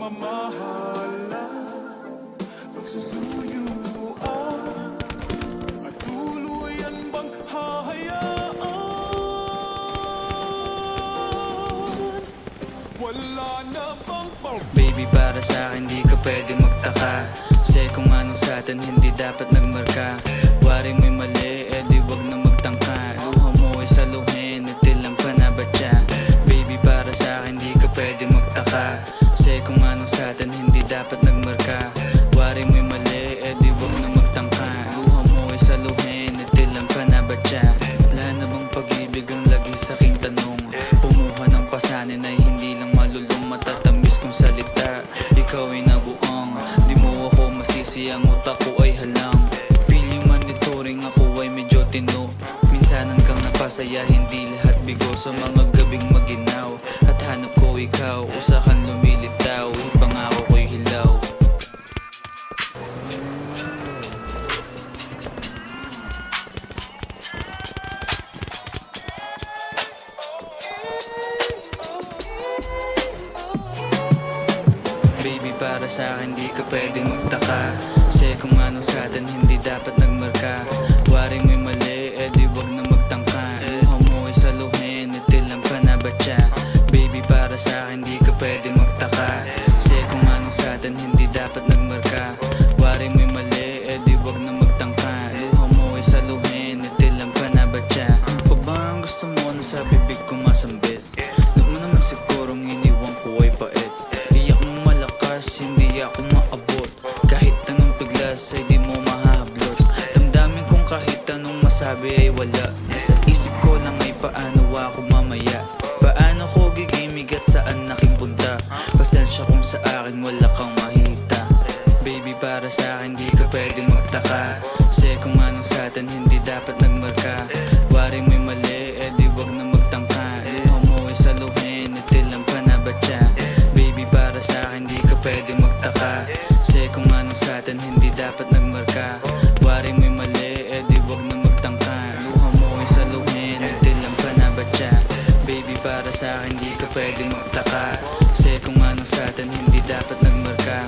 pagmamahalan, pagsusuyuan, at tuluyan bang hahayaan? Wala na bang Baby, para sa'kin di ka pwede magtaka, kasi kung anong sa'tin hindi dapat nagmarka. Wari mo'y mali, di wag na magtangka. Luha mo ay saluhin, itilang panabatya. Baby, para sa'kin di ka pwede magtaka, kasi kung anong sa'tin hindi dapat nagmarka. Wari mo'y mali, di wag na magtangka. Luha mo ay saluhin, itilang panabatya. Wala na bang pag-ibig ang lagi sa'king tanong? Kumuha ng pasanin ay hindi lang malulong, matatamis kong salita. Ikaw ay nabuang, di mo ako masisi, ang utak ko ay halang. Piling monitoring, ako ay medyo tino. Minsanan kang napasaya, hindi lahat bigo. Sa mga gabing maginaw, at hanap ko ikaw, usakan lumilitaw, ipangako ko'y hilaw. Baby, para sa'kin di ka pwedeng magtaka, kasi kung ano sa'tin hindi dapat nagmarka. Waring may mali, di wag na magtangka. Luha mo ay saluhin, itilang panabatya. Baby, para sa'kin di ka pwedeng magtaka, kasi kung ano sa'tin hindi dapat nagmarka. Waring may mali, di wag na magtangka. Luha mo ay saluhin, itilang panabatya. Pa ba ang gusto mo na sa bibig ko masambit? Huwag mo naman sigurong iniwan ko ay pait. Hindi ako maabot, kahit anong piglas ay di mo mahahablot. Damdamin kong kahit anong masabi ay wala. Nasa isip ko lang ay paano ako mamaya, paano ko gigimig at saan aking punta. Pasensya kung sa akin wala kang mahita. Baby, para sa'kin di ka pwede magtaka, kasi kung anong sa'tin hindi dapat nagmarka. Waring may mali, di wag na magtangka. Luha mo ay saluhin, itilang panabatya. Baby, para sa'kin di ka pwede magtaka, kasi kung ano sa'tin hindi dapat nagmarka. Waring may mali, di wag na magtangka. Luha mo ay saluhin, itilang panabatya. Baby, para sa'kin di ka pwede magtaka, kasi kung ano sa'tin hindi dapat nagmarka.